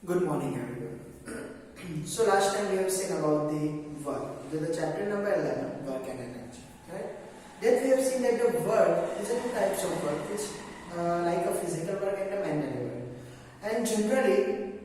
Good morning, everyone. So last time we have seen about the work. This is the chapter number 11, work and energy. Right? Then we have seen that the work is a two types of work, which like a physical work and a mental work. And generally,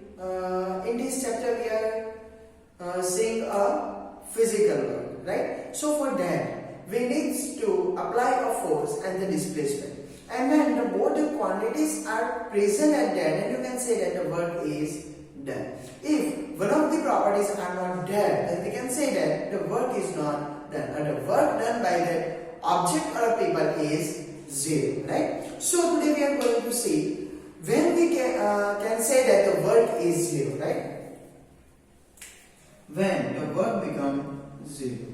in this chapter we are seeing a physical work, right? So for that, we need to apply a force and the displacement. And when both the quantities are present at that, then you can say that the work is done. If one of the properties are not there, then we can say that the work is not done. Or the work done by the object or people is zero, right? So today we are going to see when we can say that the work is zero, right? When the work becomes zero.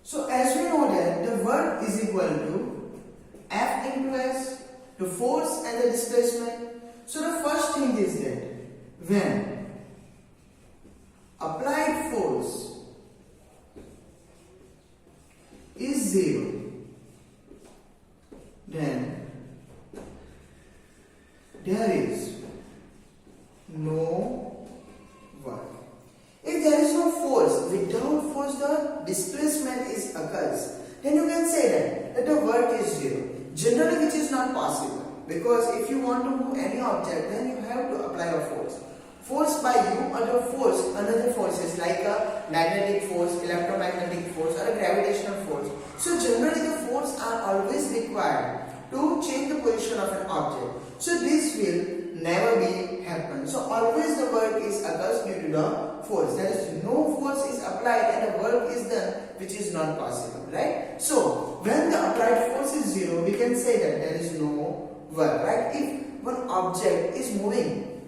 So as we know that the work is equal to F into S, the force and the displacement. So the first thing is that when applied force is zero, then there is no work. If there is no force, without force the displacement is occurs, then you can say that the work is zero. Generally which is not possible, because if you want to move any object, then you have to apply a force. Force by you or the force, another forces like a magnetic force, electromagnetic force or a gravitational force. So generally the force are always required to change the position of an object. So this will never be happen. So always the work is occurs due to the force. There is no force is applied and the work is done, which is not possible, right? So when the applied force is zero, we can say that there is no work, right? If one object is moving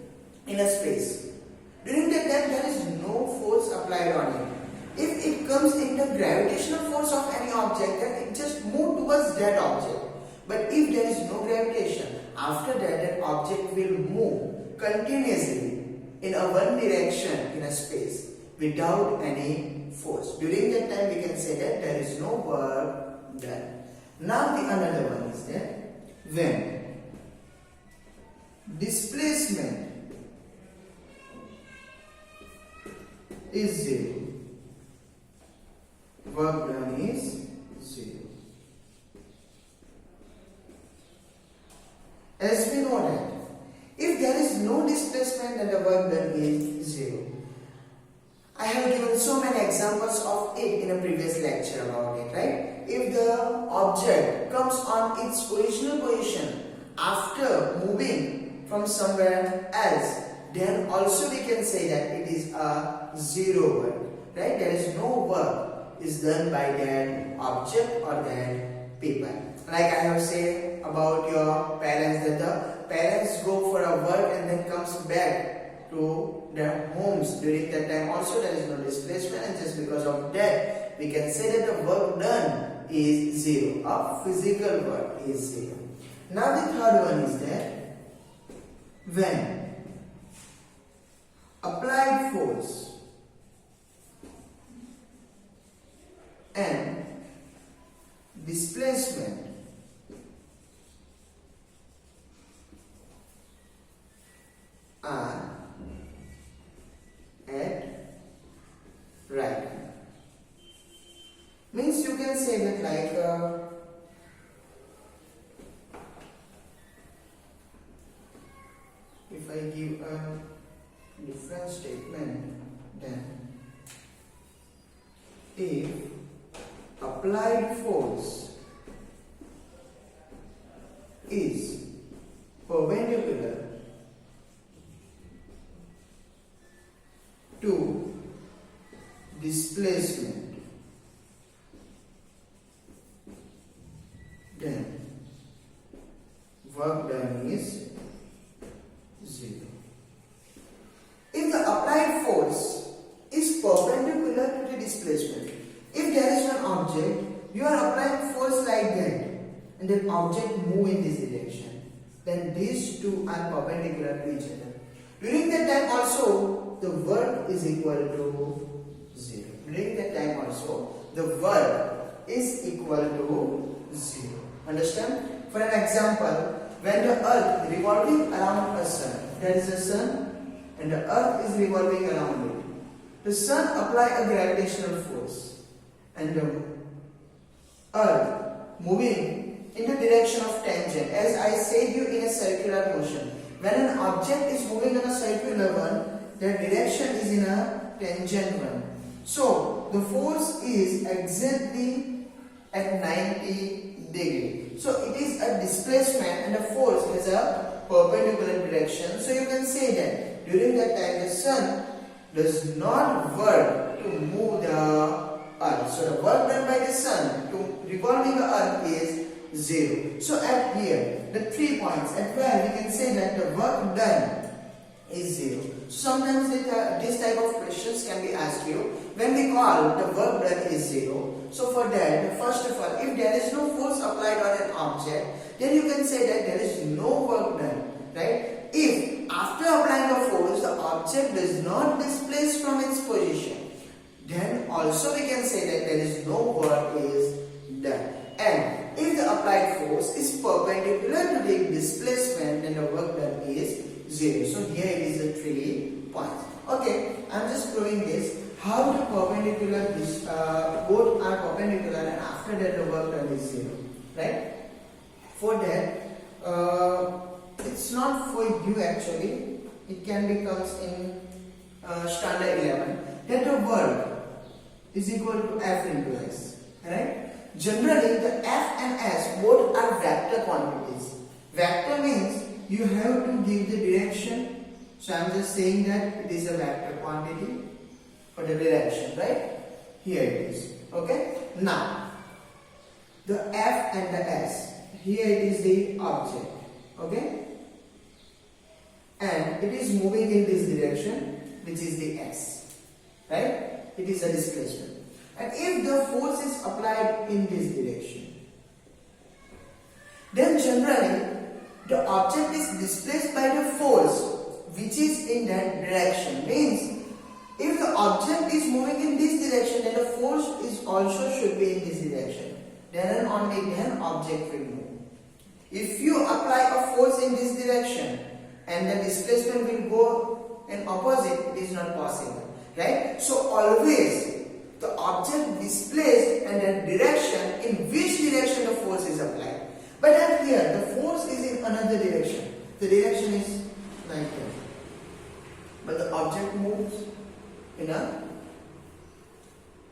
in a space, during that time there is no force applied on it. If it comes in the gravitational force of any object, then it just moves towards that object. But if there is no gravitation, after that object will move continuously in a one direction in a space without any force. During that time we can say that there is no work done. Now the another one is that when displacement is zero, work done is zero. As we know that if there is no displacement, then the work done is zero. I have given so many examples of it in a previous lecture about it, right? If the object comes on its original position after moving from somewhere else, then also we can say that it is a zero work, right? There is no work is done by that object or that people. Like I have said about your parents, that the parents go for a work and then comes back to their homes. During that time also there is no displacement, and just because of that we can say that the work done is zero. A physical work is zero. Now the third one is that when applied force and displacement are at right. Means you can say that like if I give a different statement, then if applied force is perpendicular to displacement, then work done is zero. If the applied force is perpendicular to the displacement, if there is an object, you are applying force like that, and that object move in this direction, then these two are perpendicular to each other. During that time also, the work is equal to zero. During that time also, the work is equal to 0. Understand? For an example, when the earth is revolving around a sun, there is a sun and the earth is revolving around it. The sun apply a gravitational force and the earth moving in the direction of tangent. As I said you, in a circular motion, when an object is moving on a circular one, their direction is in a tangent one. So the force is exactly at 90 degree. So it is a displacement and the force has a perpendicular direction. So you can say that during that time the sun does not work to move the earth. So the work done by the sun to revolving the earth is 0. So at here, the 3 points at where we can say that the work done is 0. Sometimes this type of questions can be asked you when we call the work done is 0. So for that, first of all, if there is no force applied on an object, then you can say that there is no work done, right? If after applying a force, the object does not displace from its position, then also we can say that there is no work is done. And if the applied force is perpendicular to the displacement, then the work done is 0. So here it is the 3 points. Okay, I am just proving this. How the perpendicular, both are perpendicular, and after that the work done is 0. Right? For that, it's not for you actually. It can be comes in standard 11. That the work is equal to F into S. Right? Generally, the F and S both are vector quantities. Vector means you have to give the direction. So I am just saying that it is a vector quantity for the direction, right? Here it is. Okay? Now, the F and the S. Here it is the object. Okay? And it is moving in this direction, which is the S. Right? It is a displacement. And if the force is applied in this direction, then generally the object is displaced by the force which is in that direction. Means if the object is moving in this direction, then the force is also should be in this direction. Then and only then object will move. If you apply a force in this direction and the displacement will go in opposite, it is not possible. Right? So always the object displaced and the direction in which direction the force is applied. But at here, the force is in another direction. The direction is like here. But the object moves in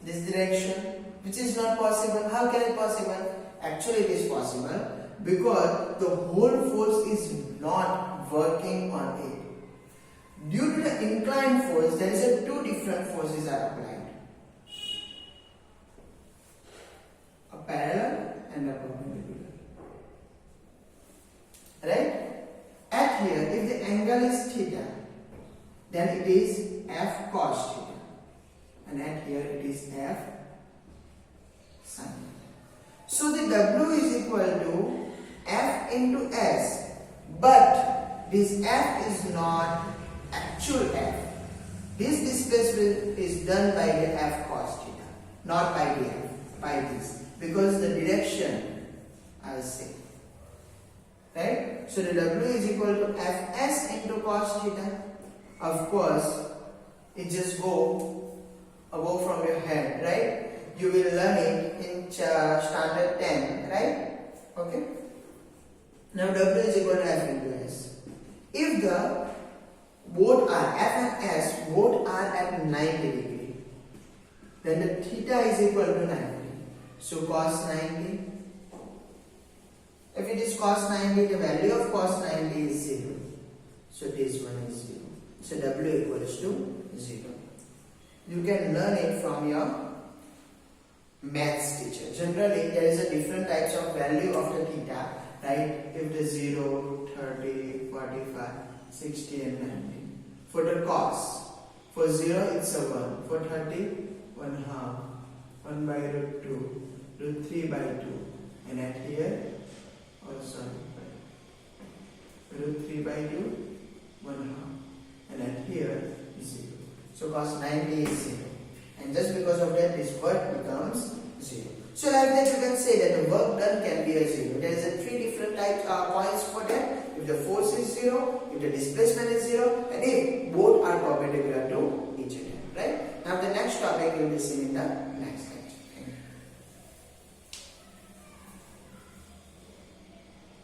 this direction, which is not possible. How can it possible? Actually, it is possible because the whole force is not working on it. Due to the inclined force, there is two different forces are applied. A parallel and a perpendicular. Right? At here, if the angle is theta, then it is F cos theta. And at here it is F sin theta. So the W is equal to F into S. But this F is not actual F. This displacement is done by the F cos theta, not by the F, by this. Because the direction, I will say. Right? So the W is equal to Fs into cos theta. Of course, it just go above from your head, right? You will learn it in standard 10, right? Okay? Now W is equal to F into S. If the both are F and S, both are at 90 degree, then the theta is equal to 90. So cos 90. If it is cos 90, the value of cos 90 is 0. So this one is 0. So W equals to 0. You can learn it from your maths teacher. Generally, there is a different types of value of the theta, right? If the 0, 30, 45, 60 and 90. For the cos, for 0 it's a 1. For 30, 1 half. 1 by root 2. Root 3 by 2. And at here, root 3 by 2, 1 half. And at here, 0. So cos 90 is 0. And just because of that, this word becomes 0. So like that you can say that the work done can be a zero. There is a three different types points for that. If the force is zero, if the displacement is zero, and if both are perpendicular to each other. Right? Now the next topic will be seen in the next.